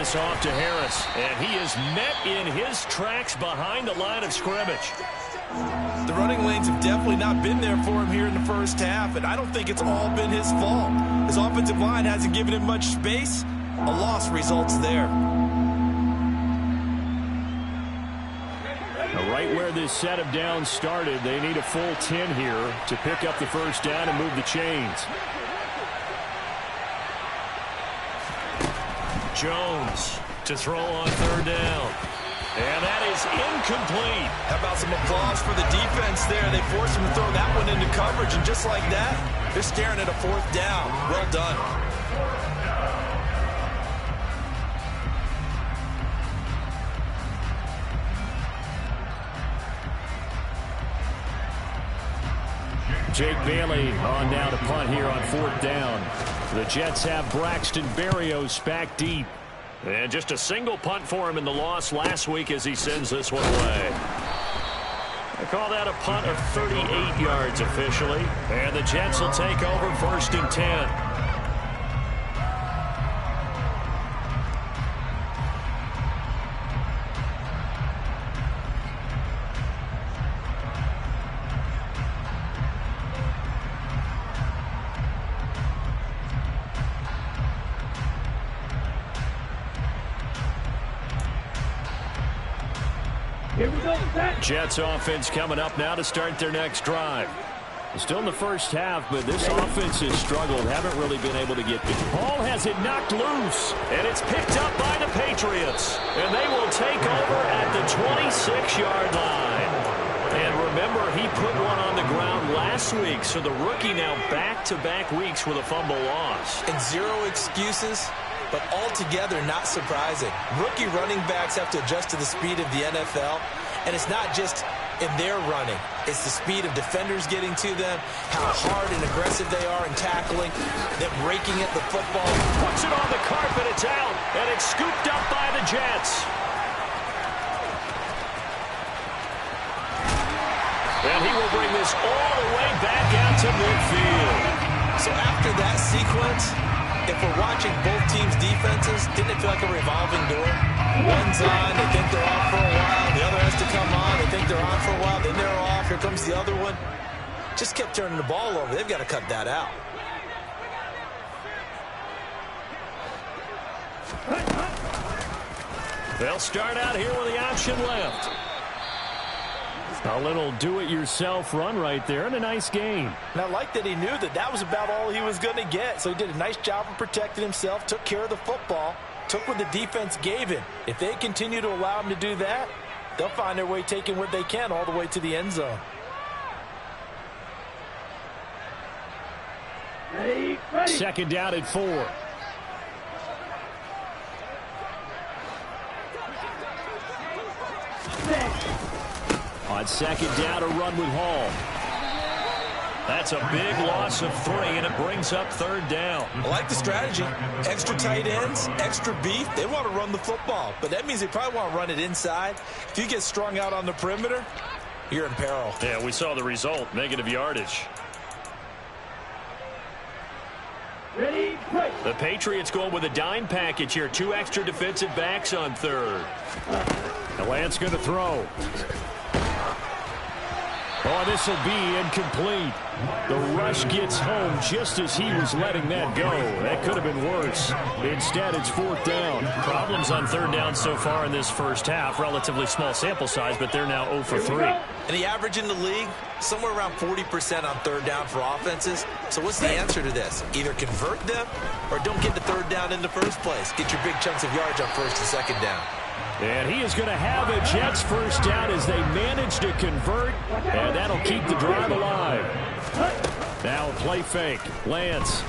this off to Harris. And he is met in his tracks behind the line of scrimmage. The running lanes have definitely not been there for him here in the first half, and I don't think it's all been his fault. His offensive line hasn't given him much space. A loss results there. Right where this set of downs started, they need a full 10 here to pick up the first down and move the chains. Jones to throw on third down. And that is incomplete. How about some applause for the defense there? They forced him to throw that one into coverage, and just like that, they're staring at a fourth down. Well done. Jake Bailey on now to punt here on fourth down. The Jets have Braxton Berrios back deep. And just a single punt for him in the loss last week as he sends this one away. I call that a punt of 38 yards officially. And the Jets will take over first and 10. Jets offense coming up now to start their next drive. Still in the first half, but this offense has struggled. Haven't really been able to get it. Ball has it knocked loose, and it's picked up by the Patriots. And they will take over at the 26-yard line. And remember, he put one on the ground last week, so the rookie now back-to-back weeks with a fumble loss. And zero excuses, but altogether not surprising. Rookie running backs have to adjust to the speed of the NFL. And it's not just in their running. It's the speed of defenders getting to them, how hard and aggressive they are in tackling, them raking at the football. Puts it on the carpet, it's out, and it's scooped up by the Jets. And he will bring this all the way back out to midfield. So after that sequence, if we're watching both teams' defenses, didn't it feel like a revolving door? One's on, they think they're off for a while. The other has to come on, they think they're on for a while. Then they're off, here comes the other one. Just kept turning the ball over. They've got to cut that out. They'll start out here with the option left. A little do-it-yourself run right there, and a nice game. And I like that he knew that that was about all he was going to get. So he did a nice job of protecting himself, took care of the football, took what the defense gave him. If they continue to allow him to do that, they'll find their way taking what they can all the way to the end zone. Second down at 4. On second down, a run with Hall. That's a big loss of 3, and it brings up third down. I like the strategy. Extra tight ends, extra beef. They want to run the football, but that means they probably want to run it inside. If you get strung out on the perimeter, you're in peril. Yeah, we saw the result, negative yardage. Ready, play. The Patriots going with a dime package here. 2 extra defensive backs on third. The Lance going to throw. Oh, this will be incomplete. The rush gets home just as he was letting that go. That could have been worse. Instead, it's fourth down. Problems on third down so far in this first half. Relatively small sample size, but they're now 0 for 3. And the average in the league, somewhere around 40% on third down for offenses. So what's the answer to this? Either convert them or don't get the third down in the first place. Get your big chunks of yards on first and second down. And he is going to have a Jets first down as they manage to convert, and that'll keep the drive alive. Now a play fake. Lance.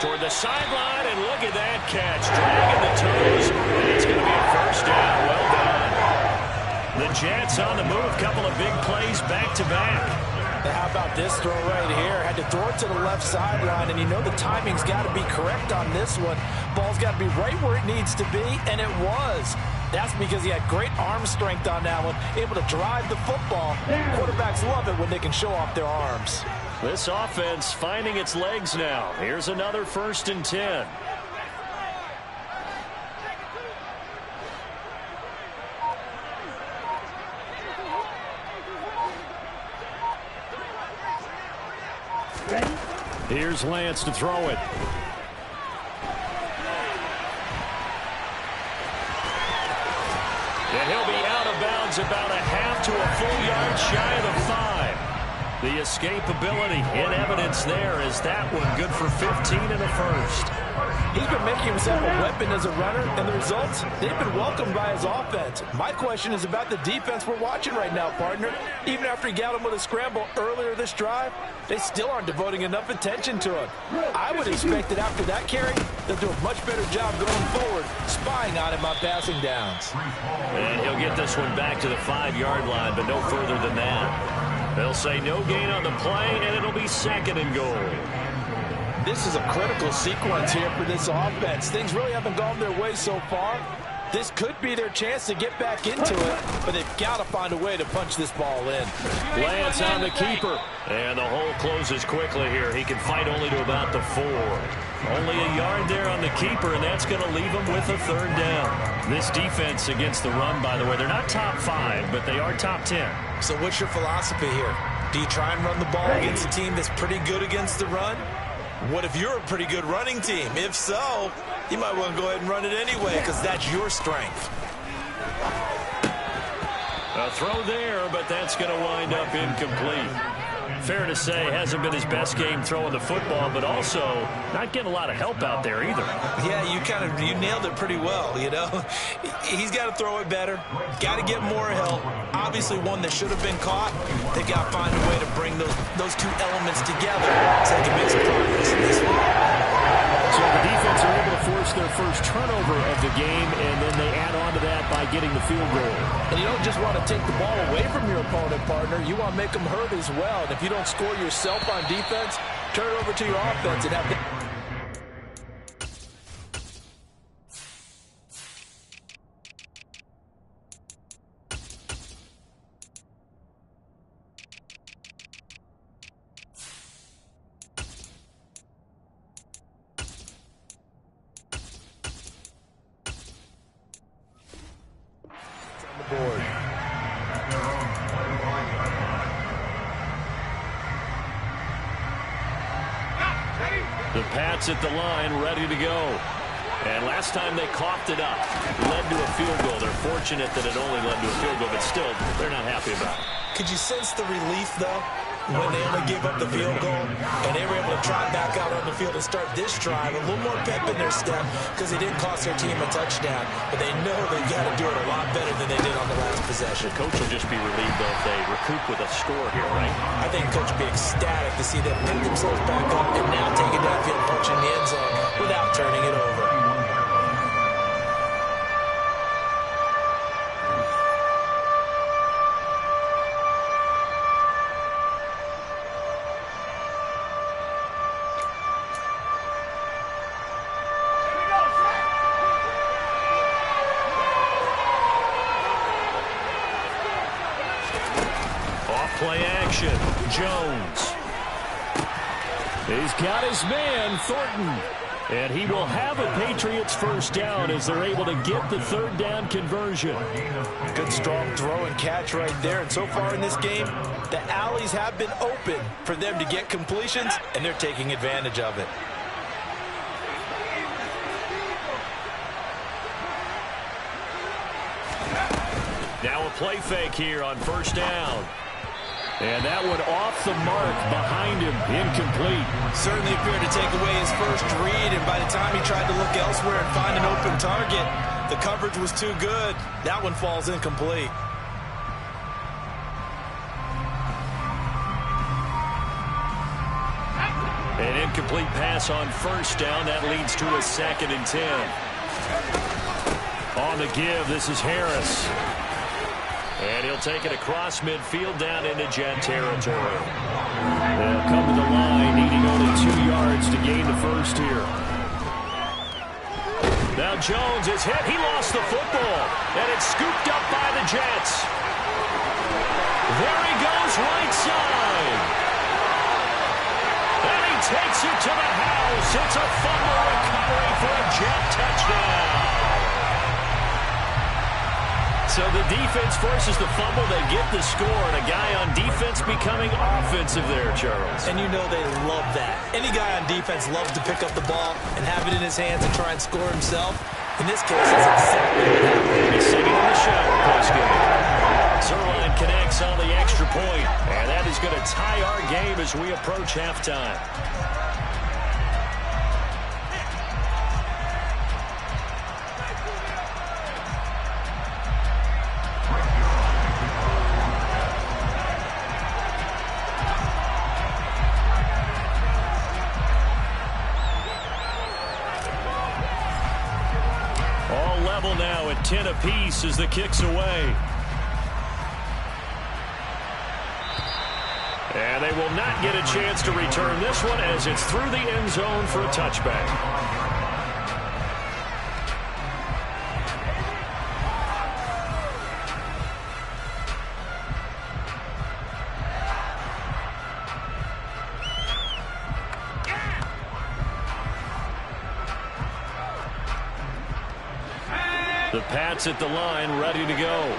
Toward the sideline, and look at that catch. Dragging the toes, and it's going to be a first down. Well done. The Jets on the move. Couple of big plays back-to-back. How about this throw right here? Had to throw it to the left sideline, and you know the timing's got to be correct on this one. Ball's got to be right where it needs to be, and it was. That's because he had great arm strength on that one, able to drive the football. Quarterbacks love it when they can show off their arms. This offense finding its legs now. Here's another 1st and 10. Here's Lance to throw it. And he'll be out of bounds about a half to a full yard shy of the 5. The escapability in evidence there is that one good for 15 in the first. He's been making himself a weapon as a runner, and the results, they've been welcomed by his offense. My question is about the defense we're watching right now, partner. Even after he got him with a scramble earlier this drive, they still aren't devoting enough attention to him. I would expect that after that carry, they'll do a much better job going forward, spying on him on passing downs. And he'll get this one back to the 5-yard line, but no further than that. They'll say no gain on the play, and it'll be 2nd and goal. This is a critical sequence here for this offense. Things really haven't gone their way so far. This could be their chance to get back into it, but they've got to find a way to punch this ball in. Lance on the keeper. And the hole closes quickly here. He can fight only to about the 4. Only a yard there on the keeper, and that's going to leave him with a 3rd down. This defense against the run, by the way, they're not top 5, but they are top 10. So what's your philosophy here? Do you try and run the ball against a team that's pretty good against the run? What if you're a pretty good running team? If so, you might want to go ahead and run it anyway because that's your strength. A throw there, but that's going to wind up incomplete. Fair to say, hasn't been his best game throwing the football, but also not getting a lot of help out there either. Yeah, you nailed it pretty well, you know. He's got to throw it better, got to get more help. Obviously one that should have been caught. They got to find a way to bring those two elements together so they can make some progress in this one. So the defense are able to force their first turnover of the game, and then they add on to that by getting the field goal. And you don't just want to take the ball away from your opponent, partner. You want to make them hurt as well. And if you don't score yourself on defense, turn it over to your offense and have the... board. The Pats at the line, ready to go. And last time they coughed it up, led to a field goal. They're fortunate that it only led to a field goal, but still, they're not happy about it. Could you sense the relief, though, when they only gave up the field goal and they were able to try back out on the field and start this drive? A little more pep in their step because they didn't cost their team a touchdown, but they know they've got to do it a lot better than they did on the last possession. The coach will just be relieved, though, if they recoup with a score here, right? I think coach will be ecstatic to see them pick themselves back up and now take it downfield, punch in the end zone without turning it over. Play action. Jones. He's got his man, Thornton. And he will have a Patriots first down as they're able to get the 3rd down conversion. Good strong throw and catch right there. And so far in this game, the alleys have been open for them to get completions, and they're taking advantage of it. Now a play fake here on first down. And that one off the mark behind him, incomplete. Certainly appeared to take away his first read, and by the time he tried to look elsewhere and find an open target, the coverage was too good. That one falls incomplete. An incomplete pass on first down. That leads to a 2nd and 10. On the give, this is Harris. And he'll take it across midfield down into Jet territory. They'll come to the line, needing only 2 yards to gain the first here. Now Jones is hit. He lost the football. And it's scooped up by the Jets. There he goes, right side. And he takes it to the house. It's a fumble recovery for a Jet touchdown. So the defense forces the fumble. They get the score, and a guy on defense becoming offensive there, Charles. And you know they love that. Any guy on defense loves to pick up the ball and have it in his hands and try and score himself. In this case, that's exactly what happened. He's sitting in the shower post-game. Zuerlein connects on the extra point, and that is going to tie our game as we approach halftime. All level now at 10 apiece as the kick's away. And they will not get a chance to return this one as it's through the end zone for a touchback. The Pats at the line, ready to go.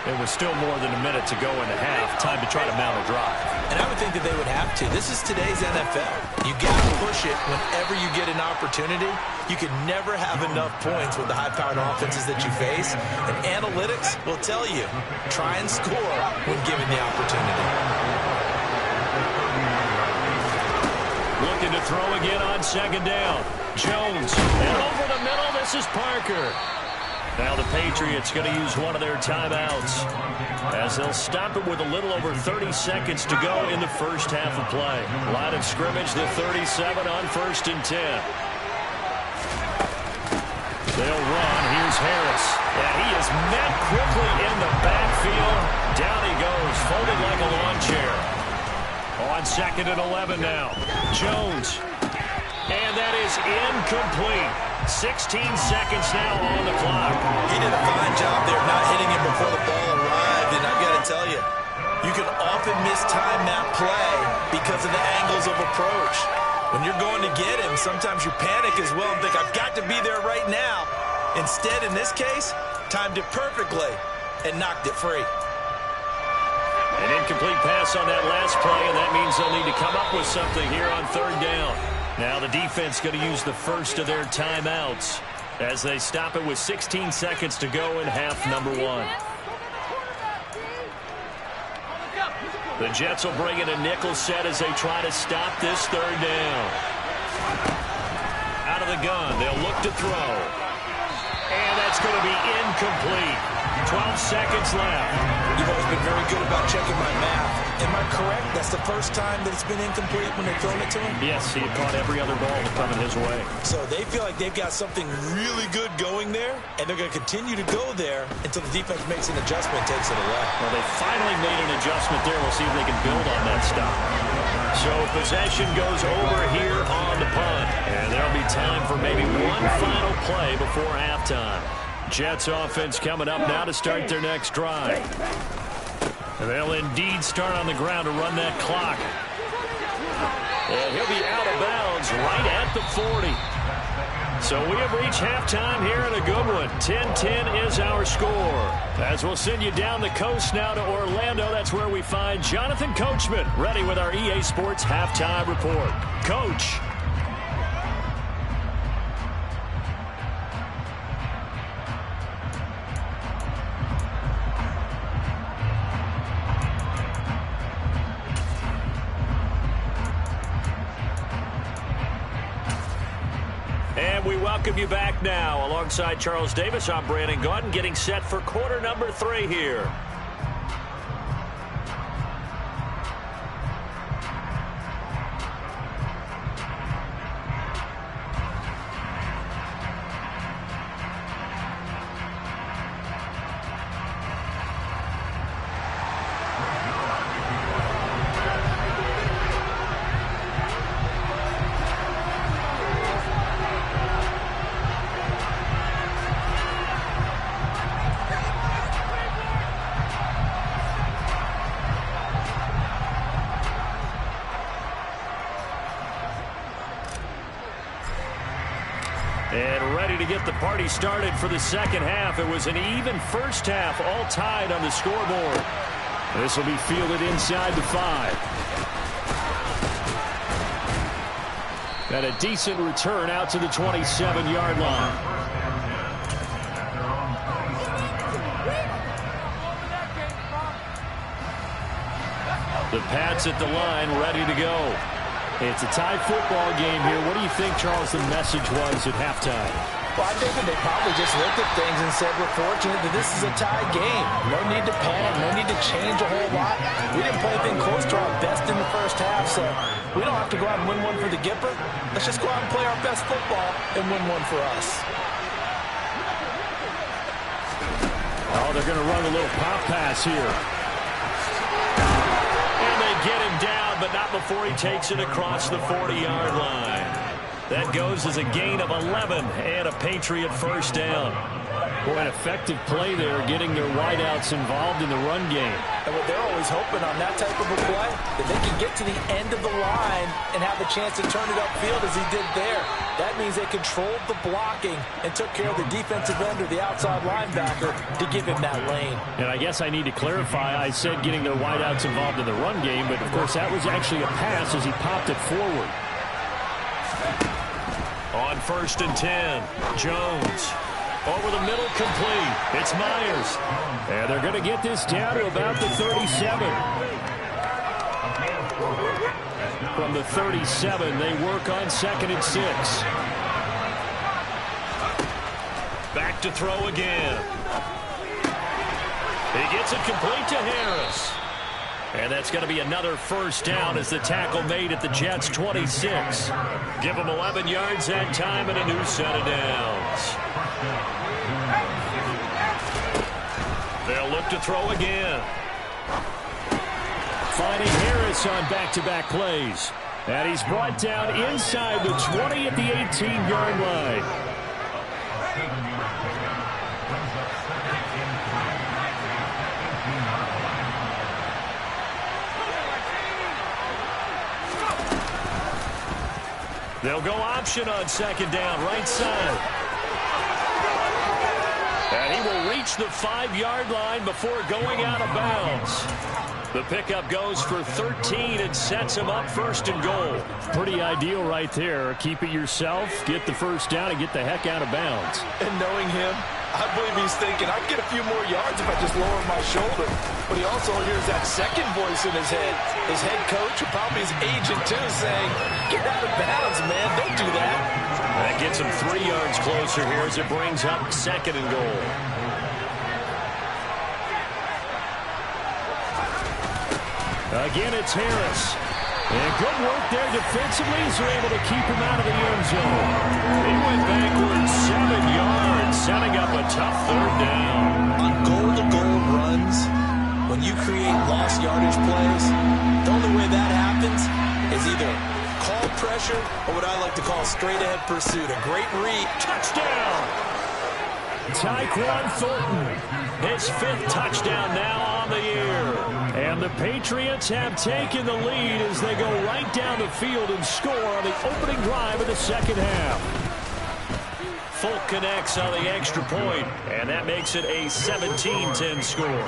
It was still more than a minute to go in the half. Time to try to mount a drive. And I would think that they would have to. This is today's NFL. You got to push it whenever you get an opportunity. You can never have enough points with the high-powered offenses that you face. And analytics will tell you, try and score when given the opportunity. Looking to throw again on second down. Jones. And over the middle, this is Parker. Now the Patriots going to use one of their timeouts as they'll stop it with a little over 30 seconds to go in the first half of play. Line of scrimmage, the 37 on 1st and 10. They'll run. Here's Harris. And he is met quickly in the backfield. Down he goes, folded like a lawn chair. On 2nd and 11 now. Jones. And that is incomplete. 16 seconds now on the clock. He did a fine job there not hitting him before the ball arrived. And I've got to tell you, you can often mistime that play because of the angles of approach. When you're going to get him, sometimes you panic as well and think, I've got to be there right now. Instead, in this case, timed it perfectly and knocked it free. An incomplete pass on that last play, and that means they'll need to come up with something here on 3rd down. Now the defense going to use the first of their timeouts as they stop it with 16 seconds to go in half number 1. The Jets will bring in a nickel set as they try to stop this 3rd down. Out of the gun, they'll look to throw. And that's going to be incomplete. 12 seconds left. You've always been very good about checking my math. Am I correct? That's the first time that it's been incomplete when they've thrown it to him? Yes, he had caught every other ball coming his way. So they feel like they've got something really good going there, and they're going to continue to go there until the defense makes an adjustment and takes it away. Well, they finally made an adjustment there. We'll see if they can build on that stop. So possession goes over here on the punt, and there'll be time for maybe one final play before halftime. Jets offense coming up now to start their next drive. They'll indeed start on the ground to run that clock. And he'll be out of bounds right at the 40. So we have reached halftime here in a good one. 10-10 is our score. As we'll send you down the coast now to Orlando, that's where we find Jonathan Coachman, ready with our EA Sports halftime report. Coach. And we welcome you back now. Alongside Charles Davis, I'm Brandon Gaudin, getting set for quarter number 3 here. ready to get the party started for the second half. It was an even first half, all tied on the scoreboard. This will be fielded inside the 5. And a decent return out to the 27-yard line. The Pats at the line, ready to go. It's a tie football game here. What do you think, Charles, the message was at halftime? Well, I think that they probably just looked at things and said, we're fortunate that this is a tie game. No need to panic, no need to change a whole lot. We didn't play anything close to our best in the first half, so we don't have to go out and win one for the Gipper. Let's just go out and play our best football and win one for us. Oh, they're going to run a little pop pass here. And they get him down, but not before he takes it across the 40-yard line. That goes as a gain of 11 and a Patriot first down. Boy, an effective play there, getting their wideouts involved in the run game. And what they're always hoping on that type of a play, that they can get to the end of the line and have a chance to turn it upfield as he did there. That means they controlled the blocking and took care of the defensive end or the outside linebacker to give him that lane. And I guess I need to clarify, I said getting their wideouts involved in the run game, but of course that was actually a pass as he popped it forward. On 1st and 10, Jones. Over the middle, complete. It's Myers. And they're going to get this down to about the 37. From the 37, they work on 2nd and 6. Back to throw again. He gets it complete to Harris. And that's going to be another first down as the tackle made at the Jets' 26. Give them 11 yards that time and a new set of downs. They'll look to throw again. Finding Harris on back-to-back plays. And he's brought down inside the 20 at the 18-yard line. They'll go option on 2nd down, right side. And he will reach the 5-yard line before going out of bounds. The pickup goes for 13 and sets him up 1st and goal. Pretty ideal right there. Keep it yourself, get the first down, and get the heck out of bounds. And knowing him, I believe he's thinking, I can get a few more yards if I just lower my shoulder. But he also hears that second voice in his head. His head coach, or probably his agent too, saying, get out of bounds, man. Don't do that. That gets him 3 yards closer here as it brings up 2nd and goal. Again, it's Harris. And good work there defensively as they're able to keep him out of the end zone. He went backwards 7 yards, setting up a tough 3rd down. On goal-to-goal runs, when you create lost yardage plays, the only way that happens is either call pressure or what I like to call straight-ahead pursuit. A great read. Touchdown! Tyquan Thornton, his 5th touchdown now on the year. And the Patriots have taken the lead as they go right down the field and score on the opening drive of the second half. Folk connects on the extra point, and that makes it a 17-10 score.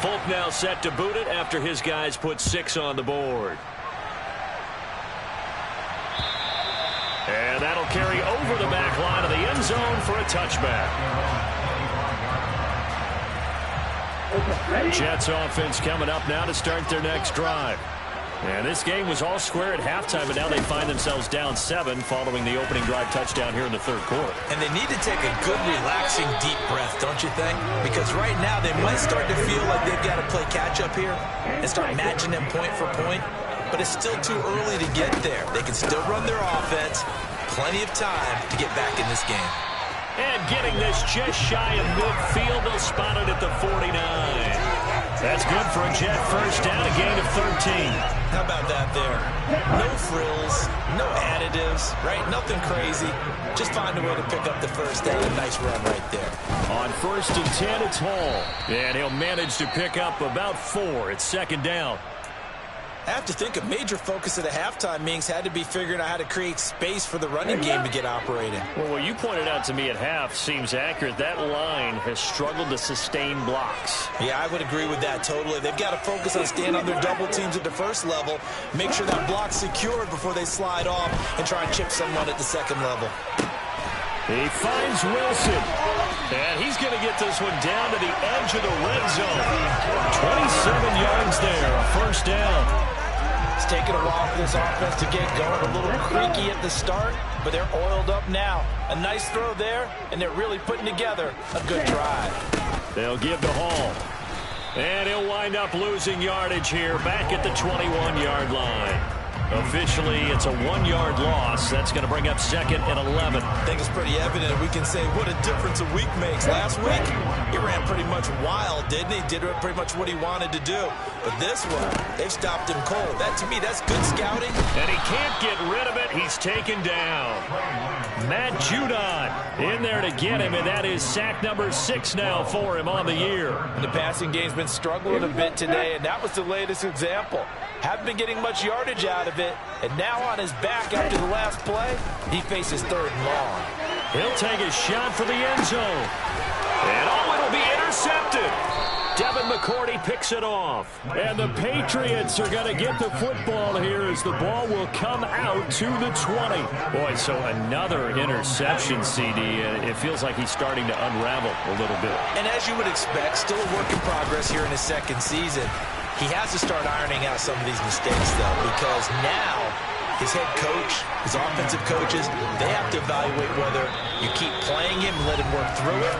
Folk now set to boot it after his guys put 6 on the board. And that'll carry over the back line of the end zone for a touchback. Jets offense coming up now to start their next drive. And this game was all square at halftime, but now they find themselves down 7 following the opening drive touchdown here in the 3rd quarter. And they need to take a good, relaxing, deep breath, don't you think? Because right now they might start to feel like they've got to play catch-up here and start matching them point for point. But it's still too early to get there. They can still run their offense. Plenty of time to get back in this game. And getting this just shy of midfield, they'll spot it at the 49. That's good for a Jet first down, a gain of 13. How about that there? No frills, no additives, right? Nothing crazy. Just find a way to pick up the first down. A nice run right there. On 1st and 10, it's Hall. And he'll manage to pick up about 4 at 2nd down. I have to think a major focus of the halftime meetings had to be figuring out how to create space for the running game to get operating. Well, what you pointed out to me at half seems accurate. That line has struggled to sustain blocks. Yeah, I would agree with that totally. They've got to focus on staying on their double teams at the first level, make sure that block's secured before they slide off and try and chip someone at the second level. He finds Wilson, and he's going to get this one down to the edge of the red zone. 27 yards there, a first down. It's taken a while for this offense to get going. A little creaky at the start, but they're oiled up now. A nice throw there, and they're really putting together a good drive. They'll give to Hall. And he'll wind up losing yardage here back at the 21-yard line. Officially, it's a 1-yard loss. That's going to bring up 2nd and 11. I think it's pretty evident. We can say what a difference a week makes. Last week, he ran pretty much wild, didn't he? Did pretty much what he wanted to do. But this one, they've stopped him cold. That, to me, that's good scouting. And he can't get rid of it. He's taken down. Matt Judon in there to get him, and that is sack number 6 now for him on the year. And the passing game's been struggling a bit today, and that was the latest example. Haven't been getting much yardage out of it, and now on his back after the last play, he faces 3rd and long. He'll take a shot for the end zone. And it'll be intercepted. Devin McCourty picks it off. And the Patriots are going to get the football here as the ball will come out to the 20. Boy, so another interception, CD. It feels like he's starting to unravel a little bit. And as you would expect, still a work in progress here in his 2nd season. He has to start ironing out some of these mistakes, though, because now his head coach, his offensive coaches, they have to evaluate whether you keep playing him and let him work through it,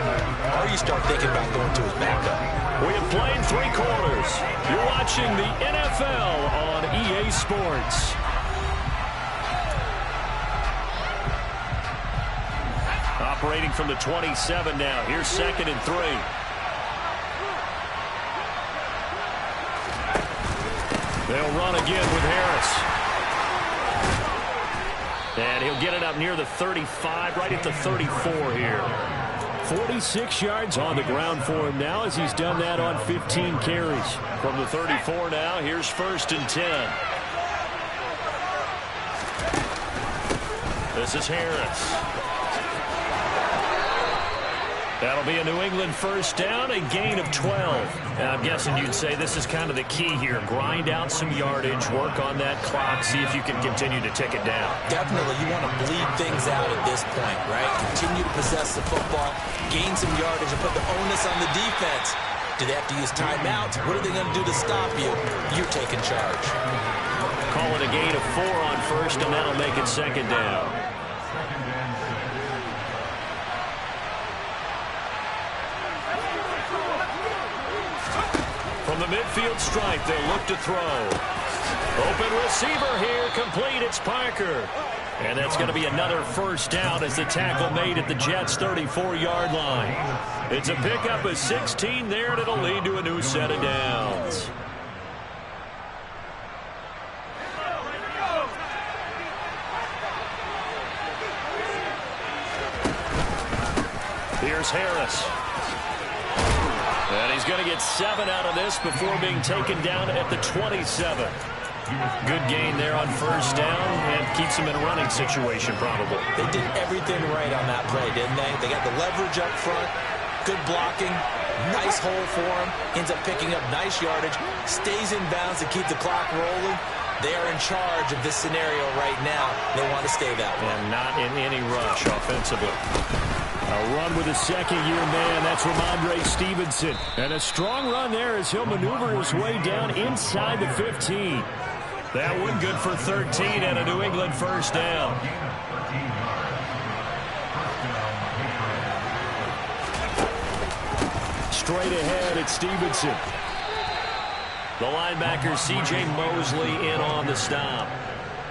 or you start thinking about going to his backup. We have played 3 quarters. You're watching the NFL on EA Sports. Operating from the 27 now. Here's 2nd and 3. They'll run again with Harris. And he'll get it up near the 35, right at the 34 here. 46 yards on the ground for him now as he's done that on 15 carries. From the 34 now, here's 1st and 10. This is Harris. That'll be a New England first down, a gain of 12. And I'm guessing you'd say this is kind of the key here. Grind out some yardage, work on that clock, see if you can continue to tick it down. Definitely. You want to bleed things out at this point, right? Continue to possess the football, gain some yardage, and put the onus on the defense. Do they have to use timeouts? What are they going to do to stop you? You're taking charge. Call it a gain of 4 on 1st, and that'll make it 2nd down. From the midfield stripe, they'll look to throw. Open receiver here, complete, it's Parker. And that's going to be another first down as the tackle made at the Jets' 34-yard line. It's a pickup of 16 there, and it'll lead to a new set of downs. Here's Harris. And he's going to get 7 out of this before being taken down at the 27. Good gain there on first down and keeps him in a running situation probably. They did everything right on that play, didn't they? They got the leverage up front, good blocking, nice hole for him, ends up picking up nice yardage, stays in bounds to keep the clock rolling. They are in charge of this scenario right now. They want to stay that way. And not in any rush offensively. A run with a second-year man. That's Ramondre Stevenson. And a strong run there as he'll maneuver his way down inside the 15. That one good for 13 and a New England first down. Straight ahead, it's Stevenson. The linebacker, C.J. Mosley, in on the stop.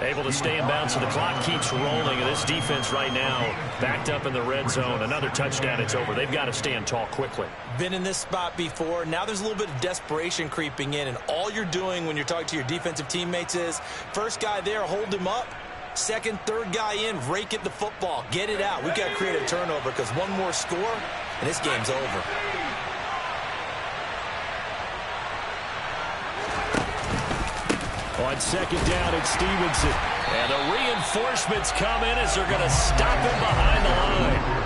Able to stay in bounds, so the clock keeps rolling. And this defense right now backed up in the red zone. Another touchdown, it's over. They've got to stand tall quickly. Been in this spot before. Now there's a little bit of desperation creeping in. And all you're doing when you're talking to your defensive teammates is, first guy there, hold him up. Second, third guy in, rake at the football. Get it out. We've got to create a turnover because one more score, and this game's over. On second down, it's Stevenson. And the reinforcements come in as they're going to stop him behind the line.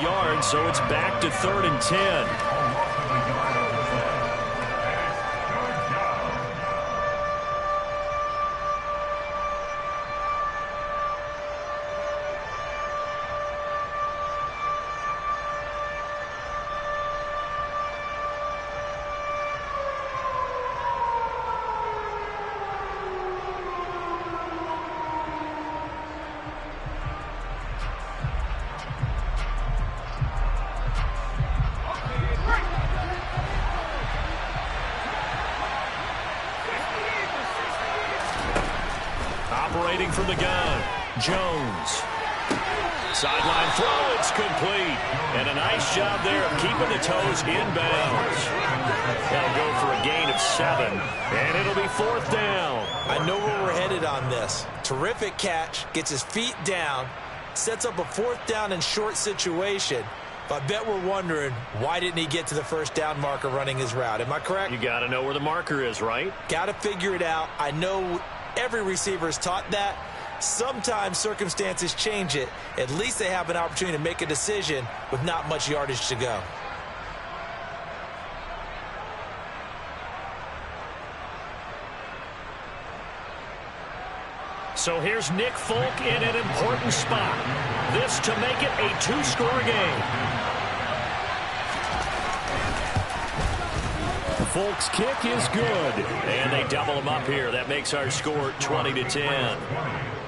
Yards, so it's back to 3rd and 10. Operating from the gun, Jones. Sideline throw, it's complete. And a nice job there of keeping the toes inbounds. That'll go for a gain of 7. And it'll be 4th down. I know where we're headed on this. Terrific catch, gets his feet down, sets up a 4th down and short situation. But I bet we're wondering, why didn't he get to the 1st down marker running his route? Am I correct? You got to know where the marker is, right? Got to figure it out. I know every receiver is taught that. Sometimes circumstances change it. At least they have an opportunity to make a decision with not much yardage to go. So here's Nick Folk in an important spot. This to make it a 2-score game. Folk's kick is good. And they double him up here. That makes our score 20-10.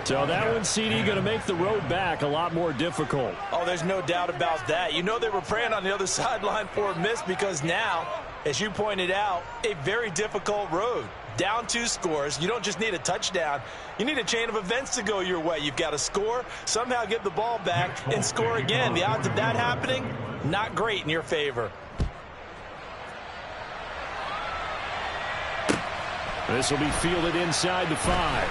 So that one, CD, going to make the road back a lot more difficult. Oh, there's no doubt about that. You know they were praying on the other sideline for a miss because now, as you pointed out, a very difficult road. Down 2 scores. You don't just need a touchdown. You need a chain of events to go your way. You've got to score, somehow get the ball back, and score again. The odds of that happening, not great in your favor. This will be fielded inside the 5.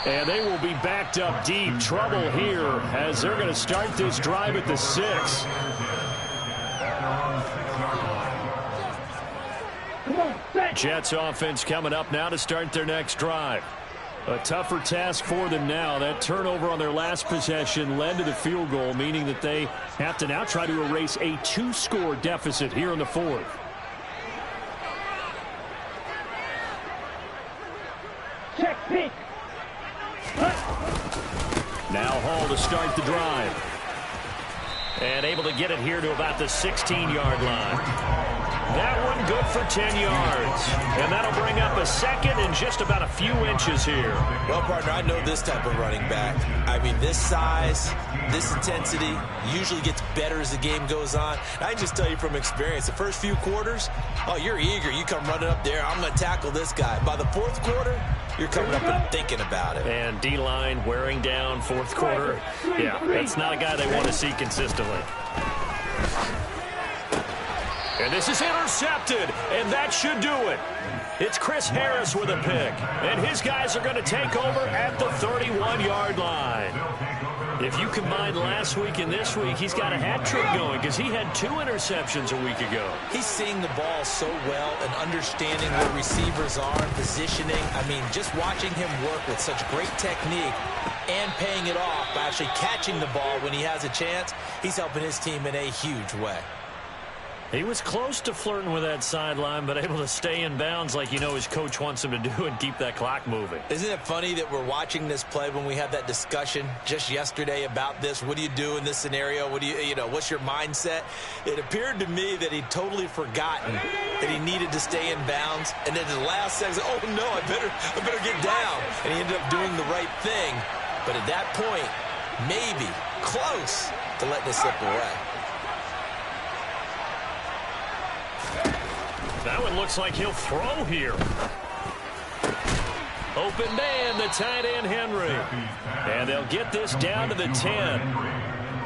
And they will be backed up deep. Trouble here as they're going to start this drive at the 6. Jets offense coming up now to start their next drive. A tougher task for them now. That turnover on their last possession led to the field goal, meaning that they have to now try to erase a 2-score deficit here in the 4th. Check pick. Now Hall to start the drive. And able to get it here to about the 16-yard line. That one good for 10 yards. And that'll bring up a 2nd and just about a few inches here. Well, partner, I know this type of running back. I mean, this size, this intensity usually gets better as the game goes on. I can just tell you from experience, the first few quarters, oh, you're eager. You come running up there, I'm going to tackle this guy. By the 4th quarter, you're coming up and thinking about it. And D-line wearing down 4th quarter. Yeah, that's not a guy they want to see consistently. And this is intercepted, and that should do it. It's Chris Harris with a pick, and his guys are going to take over at the 31-yard line. If you combine last week and this week, he's got a hat trick going because he had 2 interceptions a week ago. He's seeing the ball so well and understanding where receivers are and positioning. I mean, just watching him work with such great technique and paying it off by actually catching the ball when he has a chance, he's helping his team in a huge way. He was close to flirting with that sideline, but able to stay in bounds like you know his coach wants him to do and keep that clock moving. Isn't it funny that we're watching this play when we had that discussion just yesterday about this? What do you do in this scenario? What do you know, what's your mindset? It appeared to me that he'd totally forgotten that he needed to stay in bounds. And then the last second, oh no, I better get down. And he ended up doing the right thing. But at that point, maybe close to letting it slip away. That one looks like he'll throw here. Open man, the tight end, Henry. And they'll get this down to the 10.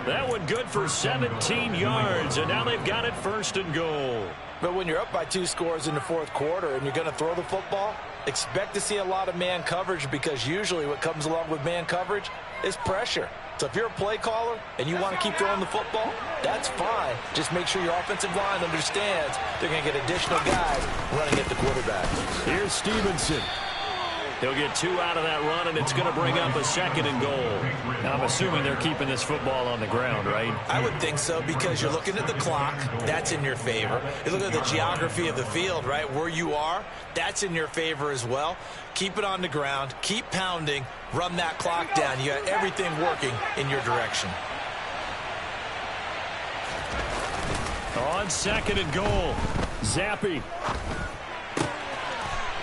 That one good for 17 yards, and now they've got it 1st and goal. But when you're up by 2 scores in the 4th quarter and you're going to throw the football, expect to see a lot of man coverage, because usually what comes along with man coverage is pressure. So if you're a play caller and you want to keep throwing the football, that's fine. Just make sure your offensive line understands they're going to get additional guys running at the quarterback. Here's Stevenson. He'll get 2 out of that run, and it's going to bring up a 2nd and goal. Now, I'm assuming they're keeping this football on the ground, right? I would think so, because you're looking at the clock. That's in your favor. You look at the geography of the field, right? Where you are, that's in your favor as well. Keep it on the ground. Keep pounding. Run that clock down. You got everything working in your direction. On 2nd and goal, Zappi.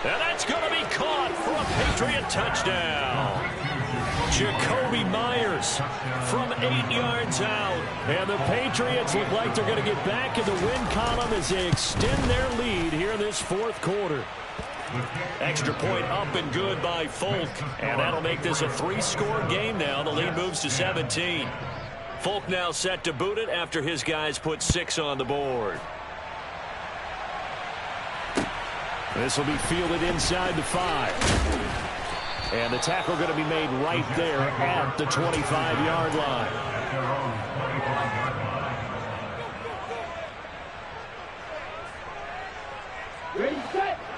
And that's going to be caught for a Patriot touchdown. Jacoby Myers from 8 yards out. And the Patriots look like they're going to get back in the win column as they extend their lead here in this 4th quarter. Extra point up and good by Folk. And that'll make this a 3-score game now. The lead moves to 17. Folk now set to boot it after his guys put 6 on the board. This will be fielded inside the 5. And the tackle going to be made right there at the 25-yard line.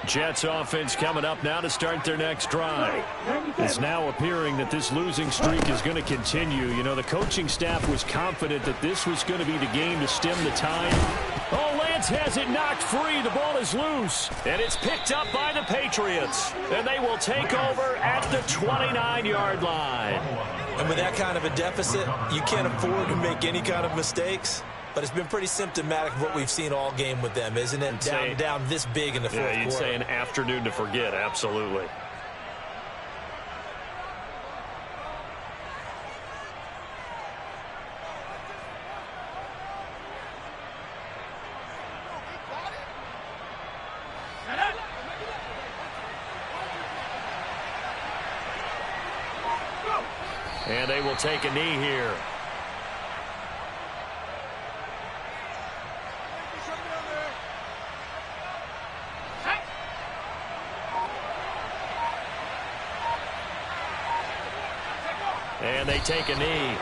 Jets offense coming up now to start their next drive. It's now appearing that this losing streak is going to continue. You know, the coaching staff was confident that this was going to be the game to stem the tide. Oh, Lance has it knocked free. The ball is loose. And it's picked up by the Patriots. And they will take over at the 29-yard line. And with that kind of a deficit, you can't afford to make any kind of mistakes. But it's been pretty symptomatic of what we've seen all game with them, isn't it? Down this big in the 4th quarter. Yeah, you'd say an afternoon to forget, absolutely. And they will take a knee here. And they take a knee.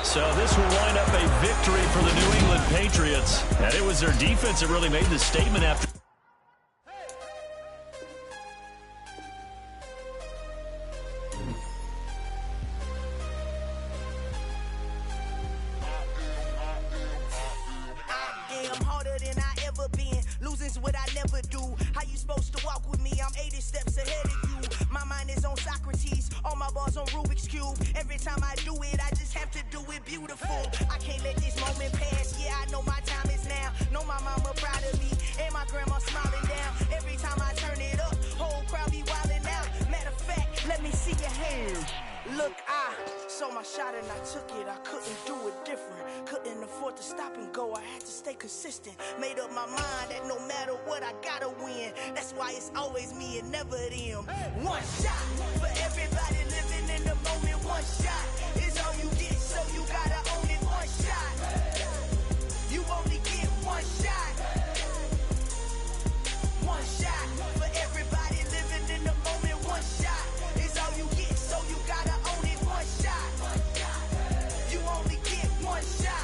So this will wind up a victory for the New England Patriots. And it was their defense that really made the statement after. Made up my mind that no matter what, I gotta win. That's why it's always me and never them. One shot for everybody living in the moment. One shot is all you get, so you gotta own it. One shot, you only get one shot. One shot for everybody living in the moment. One shot is all you get, so you gotta own it. One shot, you only get one shot.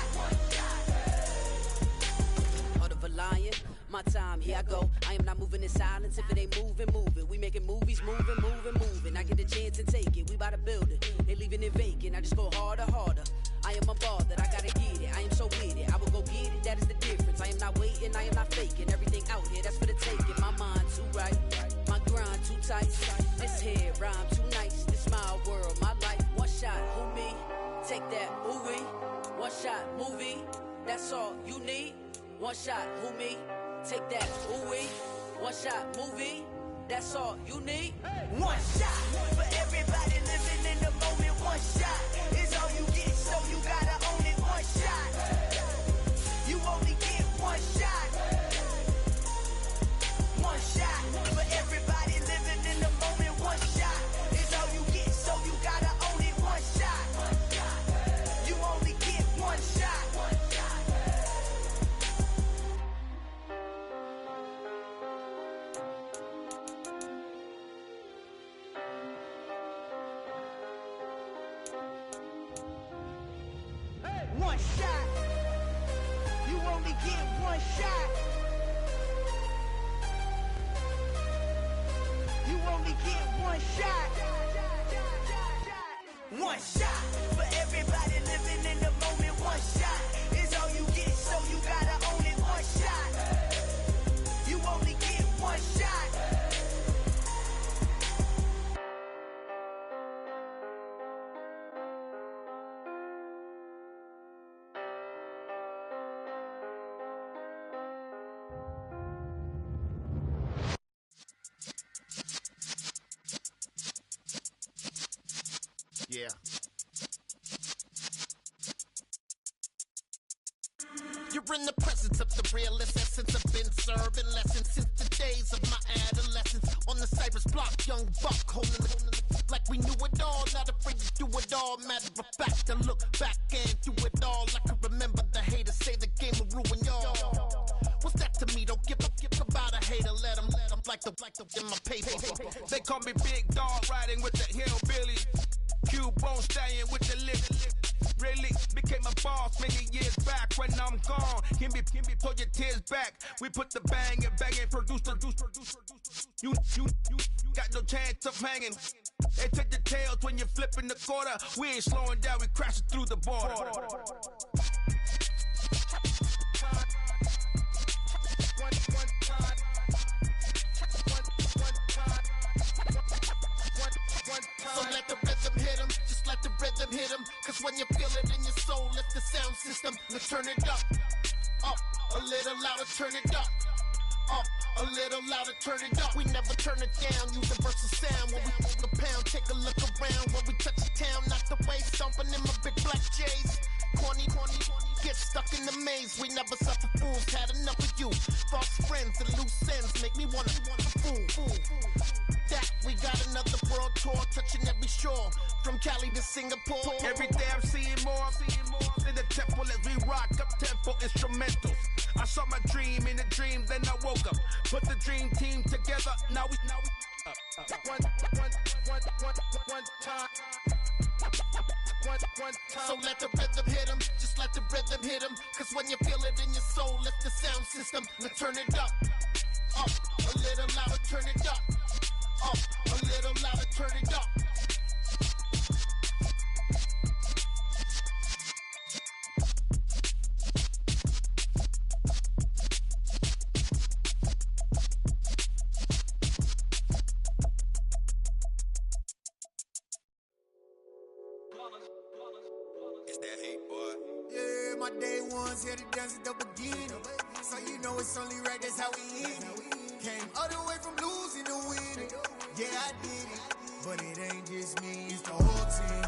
Lion, my time, here I go. I am not moving in silence. If it ain't moving, move it. We making movies, moving. I get a chance and take it. We bout to build it. They leaving it vacant. I just go harder. I am a ball that I gotta get it. I am so with it. I will go get it. That is the difference. I am not waiting. I am not faking. Everything out here, that's for the taking. My mind too right. My grind too tight. This here rhyme too nice. This my world, my life. One shot, who me? Take that, ooh wee. One shot, movie. That's all you need. One shot, who me? Take that, ooh wee. One shot, movie. That's all you need. One shot for everybody living in the moment. One shot is all you get, so you gotta own it. One shot, you only get one shot. one shot. You only get one shot. You only get one shot. One shot for everybody living in the moment. One shot is all you get, so you gotta own it. One shot. You only get one shot. Yeah. You're in the presence of the realest essence. I've been serving lessons since the days of my adolescence. On the Cypress block, young buck holding it like we knew it all. Not afraid to do it all. Matter of fact, to look back and do it all. I can remember the haters say the game will ruin y'all. What's that to me? Don't give about a hater. Let them like the in my paper. They call me Big Dog, riding with the hillbilly. Cubone staying with the lip. Really became a boss many years back. When I'm gone, can be pull your tears back. We put the bang and produce. You got no chance of hanging. They take the tails when you're flipping the quarter. We ain't slowing down, we crashing through the border. So let the rhythm hit him, just let the rhythm hit him. Cause when you feel it in your soul, lift the sound system. Let's turn it up, a little louder, turn it up, a little louder, turn it up. We never turn it down, using versatile sound. When we move the pound, take a look around. When we touch the town, knock the way, stomping in my big black J's. Corny, get stuck in the maze. We never suffer fools, had enough of you. False friends and loose ends make me wanna fool. That we got another world tour, touching every shore, from Cali to Singapore. Every day I'm seeing more in the temple as we rock up tempo instrumentals. I saw my dream in a dream, then I woke up. Put the dream team together, now we one time. So let the rhythm hit him, just let the rhythm hit him. Cause when you feel it in your soul, lift the sound system. Let's turn it up, a little louder, turn it up, a little louder, turn it up. It's that hate, boy. Yeah, my day ones here to dance at the beginning. So you know it's only right, that's how we end it. Came all the way from losing to winning. Yeah, I did it. But it ain't just me, it's the whole team.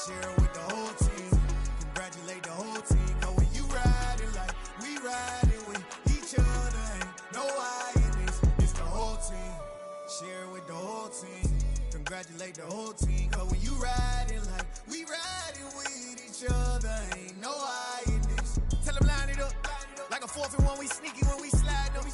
Share it with the whole team. Congratulate the whole team. Cause when you riding like we riding with each other, ain't no I in this. It's the whole team. Share it with the whole team. Congratulate the whole team. Cause when you riding like we riding with each other, ain't no I in this. Tell them line it up. Like a 4th and 1, we sneaky when we slide them.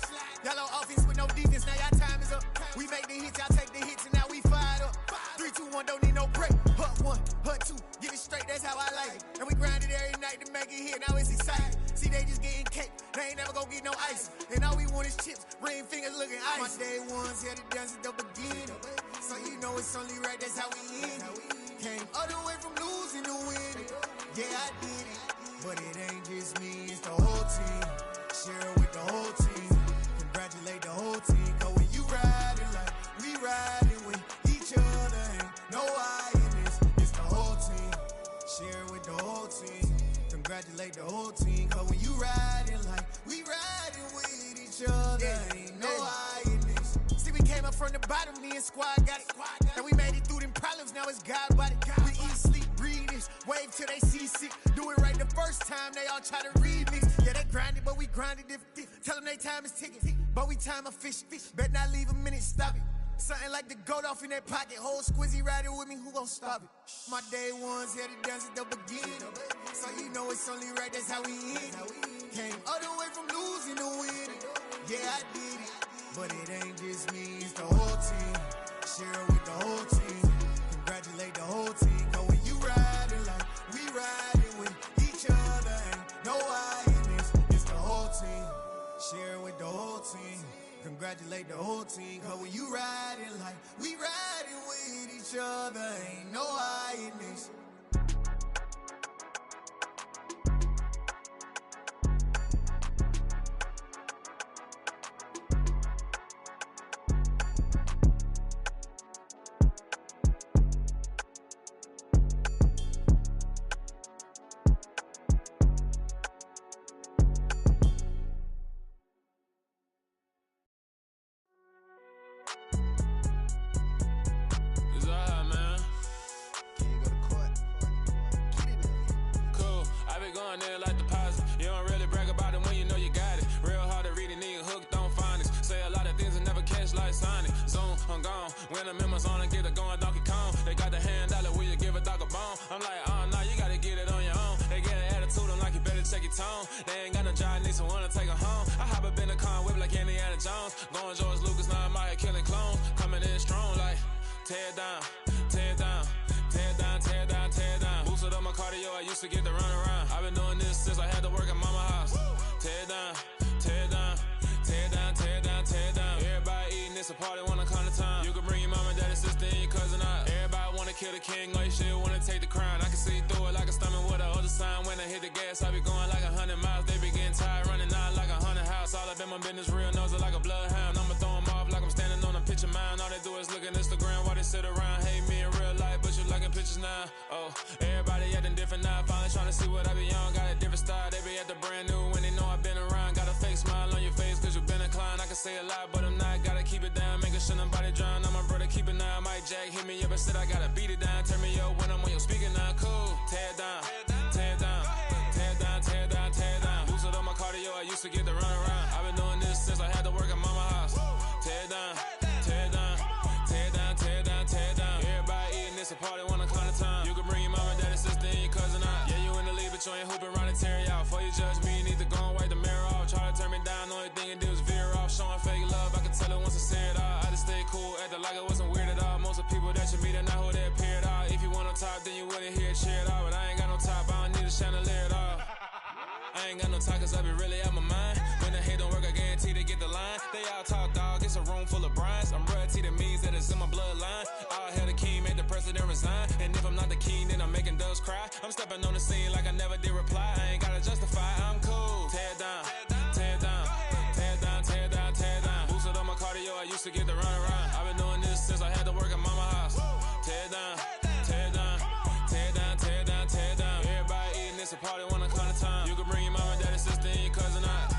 Y'all on offense with no defense, now y'all time is up. We make the hits, y'all take the hits, and now we fired up. 3, 2, 1, don't need no break. Hut 1, hut 2, get it straight, that's how I like it. And we grind it every night to make it hit, now it's exciting. See, they just getting cake, they ain't never gonna get no ice. And all we want is chips, ring fingers looking ice. My day ones here to dance at the beginning. So you know it's only right, that's how we end it. Came all the way from losing to winning. Yeah, I did it. But it ain't just me, it's the whole team. Share it with the whole team. Congratulate the whole team. Cause when you riding like we riding with each other, ain't no I in this. It's the whole team. Share it with the whole team. Congratulate the whole team. Cause when you riding like we riding with each other, ain't no I in this. See, we came up from the bottom, me and squad got it. And we made it through them problems, now it's God body. We eat, sleep, breathe this. Wave till they see sick. Do it right the first time, they all try to remix. Yeah, they grinded, but we grinded different. Tell them they time is ticking, but we time a fish. Bet not leave a minute, stop it. Something like the goat off in their pocket. Whole squizzy riding with me, who gon' stop it? My day ones here to dance at the beginning. So you know it's only right, that's how we end it. Came all the way from losing to winning. Yeah, I did it. But it ain't just me, it's the whole team. Share it with the whole team. Congratulate the whole team. Cause when you riding like we riding with each other, the whole team. Congratulate the whole team. Cause when you riding like we riding with each other, ain't no hiding this. When I'm in my zone and get it going Donkey Kong. They got the hand dollar, will you give a dog a bone? I'm like, oh no, you gotta get it on your own. They get an attitude, I'm like, you better check your tone. They ain't got no job, need someone to take her home. I hop up in the car and whip like Indiana Jones. Going George Lucas, now I'm out here killing clones. Coming in strong like, tear down, tear down, tear down, tear down, tear down. Boosted up my cardio, I used to get to run around. I've been doing this since I had to work at mama house. Tear down, tear down, tear down, tear down, tear down. Everybody eating, it's a party, wanna come to time. You can bring your mama, daddy, sister, and your cousin out. Everybody wanna kill the king, or you shit wanna take the crown. I can see through it like a stomach with a other sign. When I hit the gas, I be going like 100 miles. They be getting tired, running out like 100 house. All up in my business, real nose like a bloodhound. I'ma throw them off like I'm standing on a picture mound. All they do is look at Instagram while they sit around. Hate me in real life, but you liking pictures now. Oh, everybody acting different now. Finally trying to see what I be on. Got a different style, they be at the brand new when they know I've been around. Got a fake smile on your face cause you been inclined. I can say a lot, but I'm not. Gotta keep it down, making sure nobody drown. I'm my brother, keep it now. Mike Jack hit me up and said I gotta beat it down. Turn me up when I'm on your speaker now. Cool, tear down, tear down, tear down, tear down, tear down. Boosted up my cardio, I used to get to run around. I've been doing this since I had to work at mama house. Tear down, tear down, tear down, tear down, tear down. Everybody eating, it's a party, wanna come to time. You can bring your mama, daddy, sister, and your cousin out. Yeah, you in the lead, but you ain't hooping around and tear out. Before you judge me, you need to go and wipe the mirror off. Try to turn me down, only thing you do is veer off. Showing fake love, I can tell it once I say it all. I just stay cool, acting like it wasn't weird at all. Most of the people that you meet are not who they appear at all. If you want on top, then you wouldn't hear it cheer at all. But I ain't got no top, I don't need a chandelier at all. I ain't got no talk cause I be really out my mind. When the hate don't work, I guarantee they get the line. They all talk dog, it's a room full of brines. I'm royalty, that means that it's in my bloodline. All hell the king, made the president resign. And if I'm not the king, then I'm making doves cry. I'm stepping on the scene like I never did reply. I ain't gotta justify, I'm cool. Tear down, tear down, tear down, tear down, tear down. Boosted up my cardio, I used to get to run around. I've been doing this since I had to work at mama house. Tear down, tear down, tear down, tear down, tear down. Everybody eating, it's a party, wanna come to time. You can bring your mama, daddy, sister, and your cousin out.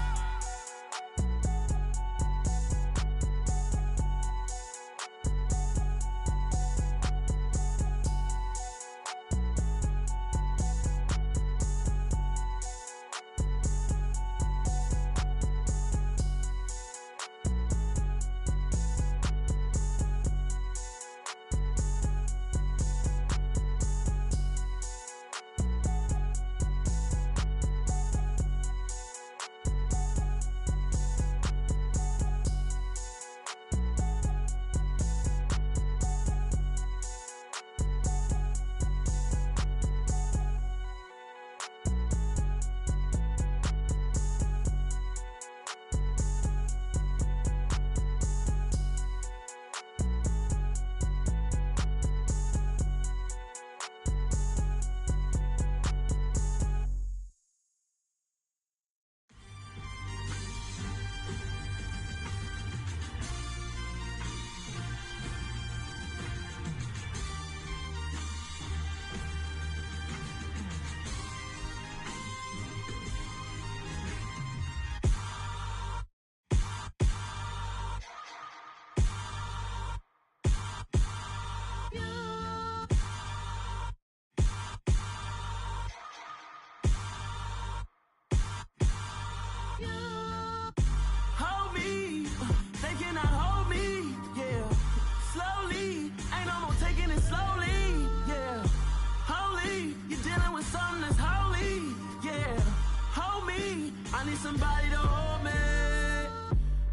Somebody to hold me.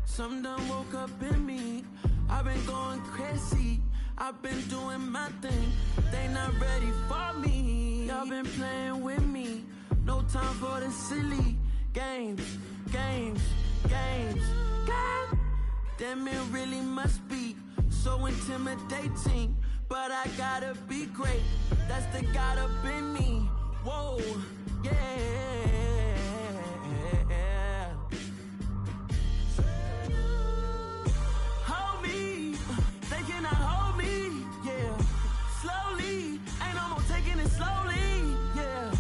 Something done woke up in me. I've been going crazy. I've been doing my thing. They not ready for me. Y'all been playing with me. No time for the silly games, games, games. Damn, it really must be so intimidating. But I gotta be great, that's the God up in me. Whoa, yeah. Hold me, they cannot hold me, yeah. Slowly, ain't no more taking it slowly, yeah.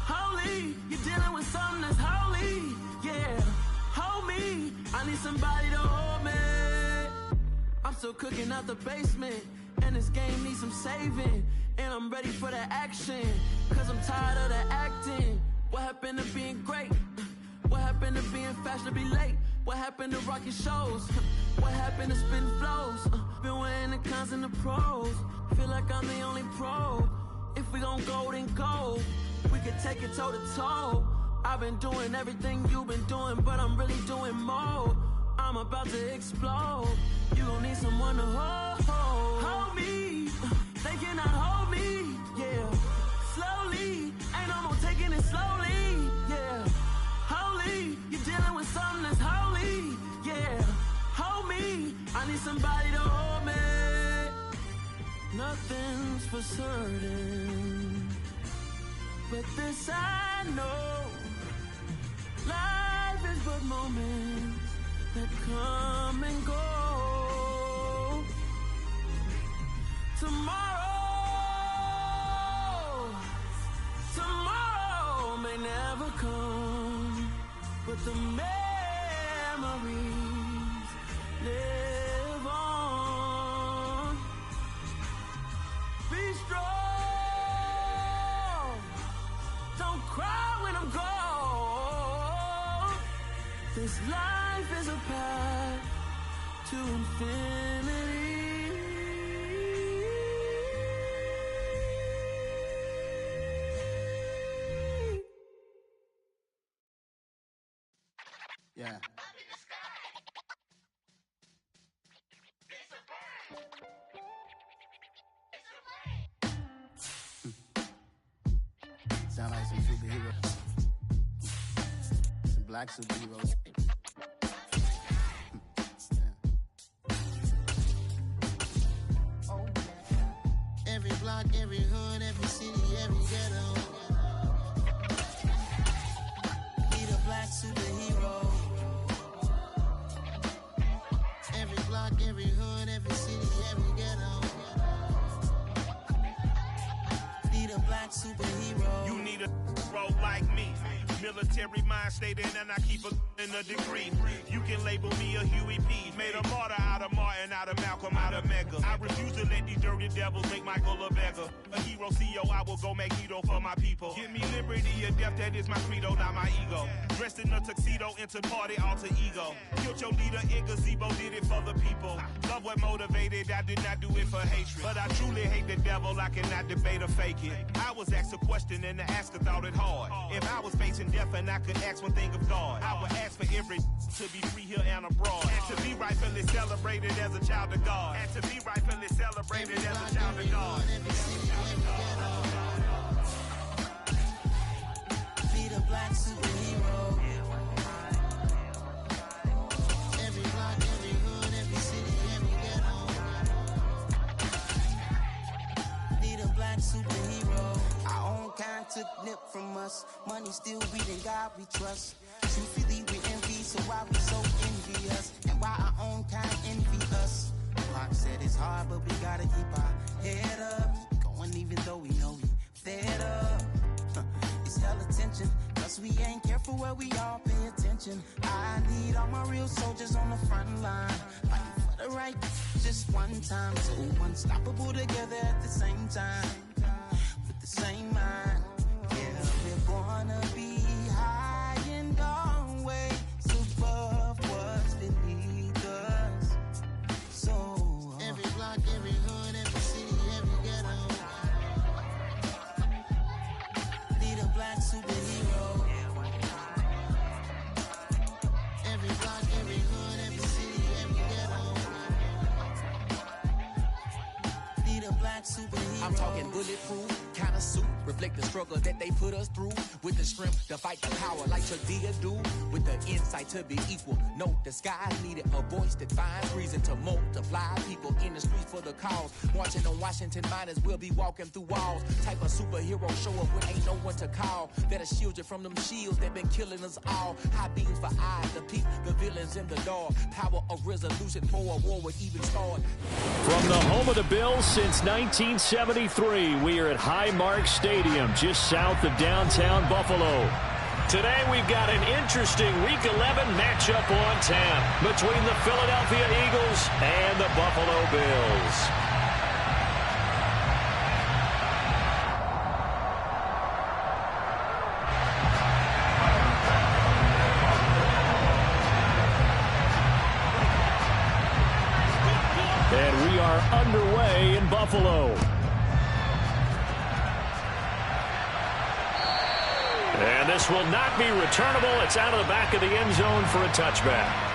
Holy, you're dealing with something that's holy, yeah. Hold me, I need somebody to hold me. I'm still cooking out the basement, and this game needs some saving. And I'm ready for the action, cause I'm tired of the acting. What happened to being great? What happened to being fashionably late? What happened to rocking shows? What happened to spitting flows? Been wearing the cons and the pros. Feel like I'm the only pro. If we gon' go, then go. We could take it toe to toe. I've been doing everything you've been doing, but I'm really doing more. I'm about to explode. You gon' need someone to hold me. They cannot hold me, yeah. Slowly, ain't no more taking it slowly, yeah. Holy, you're dealing with something that's holy, yeah. Hold me, I need somebody to hold me. Nothing's for certain, but this I know. Life is but moments that come and go. Tomorrow may never come, but the memories live on. Be strong, don't cry when I'm gone. This life is a path to infinity. Yeah. Sound like some superheroes. Some black superheroes. Oh. Every block, every hood, every city, every ghetto. Need a black superhero. Every block, every hood, every city, every ghetto. Need a black superhero. You need a hero like me. Military mind stated, and I keep in a degree. You can label me a Huey P. Made a martyr out of Martin, out of Malcolm, out of Mega. I refuse to let these dirty devils make Michael a beggar. A hero CEO, I will go Magneto for my people. Give me liberty or death, that is my credo, not my ego. Dressed in a tuxedo, into party, alter ego. Killed your leader in gazebo, did it for the people. Love what motivated, I did not do it for hatred. But I truly hate the devil, I cannot debate or fake it. I was asked a question and the asker thought it hard. If I was facing death and I could ask one thing of God, I would ask for every to be free here and abroad. And to be rightfully celebrated as a child of God. And to be rightfully celebrated as a child of God. Be the black superhero. Every block, every hood, every city, every ghetto. Need a black superhero. Our own kind took nip from us. Money still beating God we trust. Truthfully we envy, so why we so envious? And why our own kind envy us? Pac said it's hard, but we gotta keep our head up. Going even though we know we fed up. It's hell attention, cause we ain't careful where we all pay attention. I need all my real soldiers on the front line, fighting for the right just one time. So unstoppable together at the same time, with the same mind. Yeah, we're gonna be high and always above what's beneath us. So every block, every hood, every city, every ghetto. Need a black superhero. Every block, every hood, every city, every ghetto. Need a black superhero. I'm talking bulletproof. kind of suit reflect the struggle that they put us through. With the strength to fight the power like Chuck D do. With the insight to be equal. No disguise needed. A voice that finds reason to multiply. People in the streets for the cause. Marching on Washington miners will be walking through walls. Type of superhero show up when ain't no one to call. That'll shield you from them shields that been killing us all. High beams for eyes to peep the villains in the dark. Power of resolution for a war would even start. From the home of the Bills since 1973, we are at Highmark Stadium, just south of downtown Buffalo. Today we've got an interesting Week 11 matchup on tap between the Philadelphia Eagles and the Buffalo Bills. And we are underway in Buffalo. And this will not be returnable. It's out of the back of the end zone for a touchback.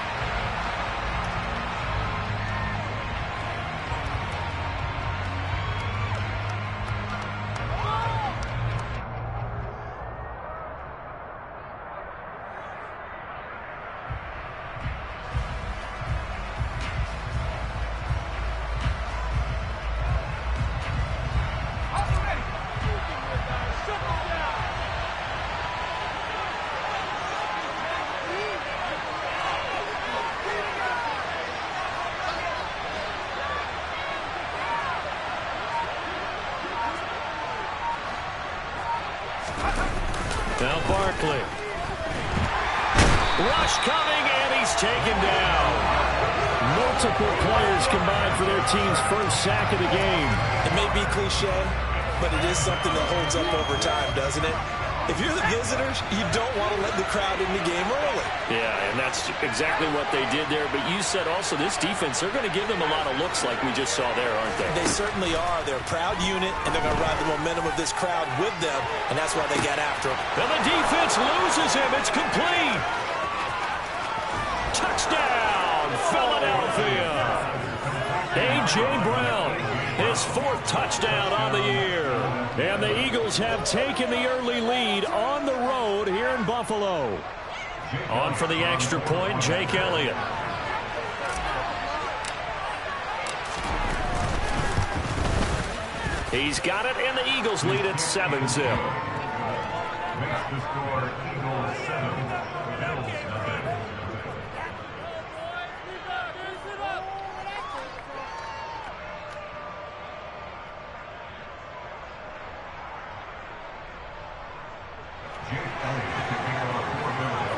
Now Barkley. Rush coming, and he's taken down. Multiple players combined for their team's first sack of the game. It may be cliche, but it is something that holds up over time, doesn't it? If you're the visitors, you don't want to let the crowd in the game early. Yeah, and that's exactly what they did there. But you said also this defense, they're going to give them a lot of looks like we just saw there, aren't they? They certainly are. They're a proud unit, and they're going to ride the momentum of this crowd with them, and that's why they got after him. And the defense loses him. It's complete. Touchdown, Philadelphia. A.J. Brown, his fourth touchdown on the year. And the Eagles have taken the early lead on the road here in Buffalo. On for the extra point, Jake Elliott. He's got it, and the Eagles lead at 7-0. Makes the score Eagles 7, Bills nothing. Jake Elliott to kick off for Bills.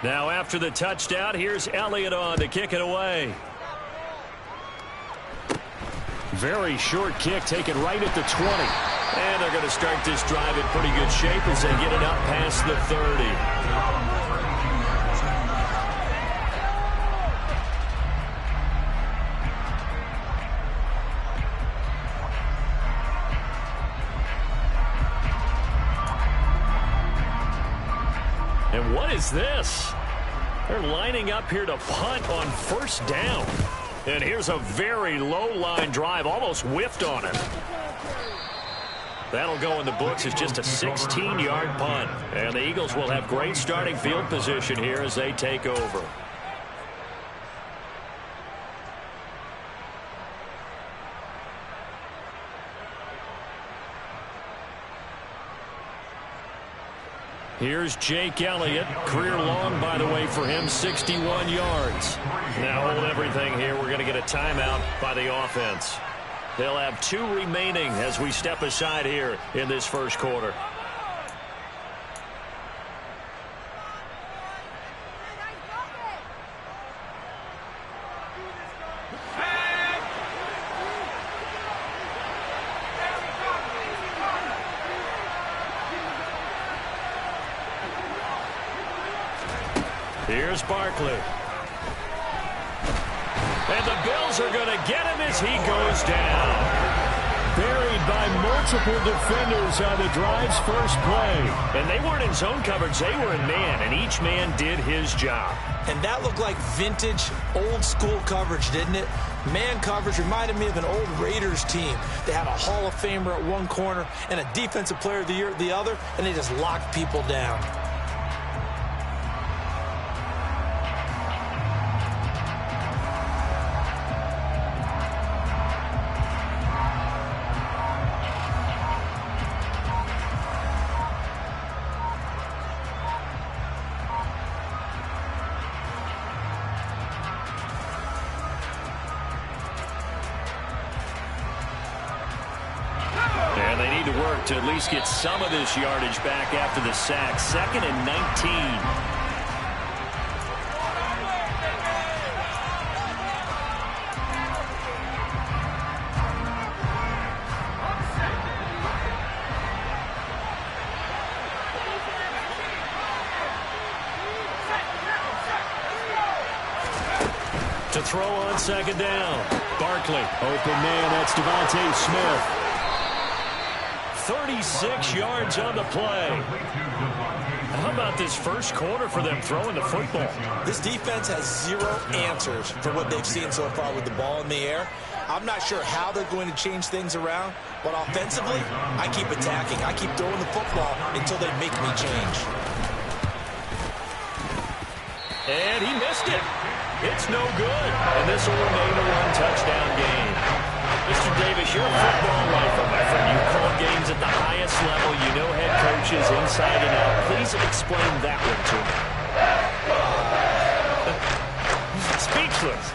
Now after the touchdown, here's Elliott on to kick it away. Very short kick taken right at the 20. And they're going to start this drive in pretty good shape as they get it up past the 30. And what is this? They're lining up here to punt on first down. And here's a very low line drive, almost whiffed on it. That'll go in the books as just a 16-yard punt. And the Eagles will have great starting field position here as they take over. Here's Jake Elliott. Career long, by the way, for him, 61 yards. Now hold everything here. We're going to get a timeout by the offense. They'll have 2 remaining as we step aside here in this first quarter. Here's Barkley. And the Bills are going to get him as he goes down. Buried by multiple defenders on the drive's first play. And they weren't in zone coverage. They were in man, and each man did his job. And that looked like vintage, old-school coverage, didn't it? Man coverage reminded me of an old Raiders team. They had a Hall of Famer at one corner and a Defensive Player of the Year at the other, and they just locked people down. And they need to work to at least get some of this yardage back after the sack. 2nd and 19. To throw on 2nd down. Barkley, open man, that's Devontae Smith. 36 yards on the play. How about this first quarter for them throwing the football? This defense has zero answers for what they've seen so far with the ball in the air. I'm not sure how they're going to change things around, but offensively, I keep attacking. I keep throwing the football until they make me change. And he missed it. It's no good. And this will remain a one-touchdown game. Mr. Davis, you're a football lifer, my friend. You call games at the highest level. You know head coaches inside and out. Please explain that one to me. Speechless.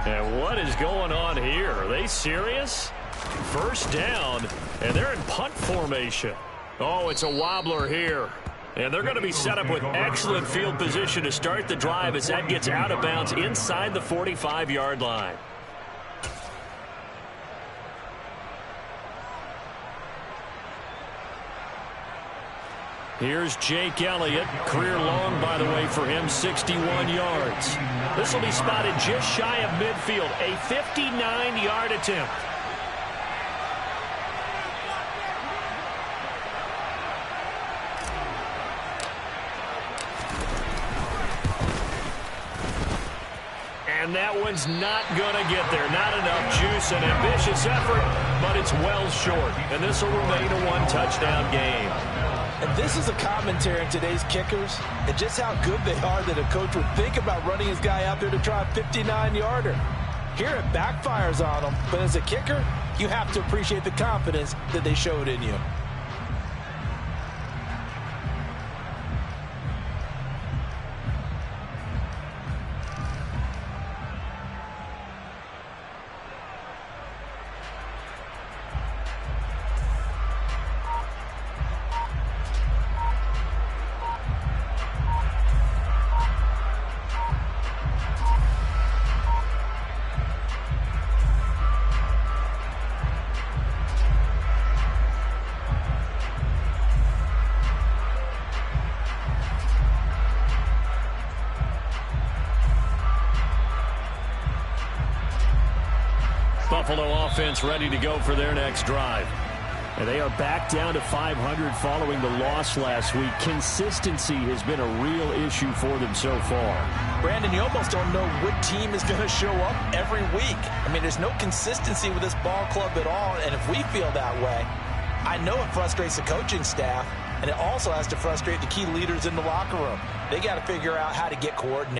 And what is going on here? Are they serious? First down, and they're in punt formation. Oh, it's a wobbler here. And they're going to be set up with excellent field position to start the drive as that gets out of bounds inside the 45-yard line. Here's Jake Elliott. Career long, by the way, for him, 61 yards. This will be spotted just shy of midfield. A 59-yard attempt. And that one's not going to get there. Not enough juice. An ambitious effort, but it's well short. And this will remain a one-touchdown game. And this is a commentary on today's kickers and just how good they are that a coach would think about running his guy out there to try a 59-yarder. Here it backfires on them, but as a kicker, you have to appreciate the confidence that they showed in you. Buffalo offense ready to go for their next drive. And they are back down to 500 following the loss last week. Consistency has been a real issue for them so far. Brandon, you almost don't know what team is going to show up every week. I mean, there's no consistency with this ball club at all, and if we feel that way, I know it frustrates the coaching staff, and it also has to frustrate the key leaders in the locker room. They got to figure out how to get coordinated.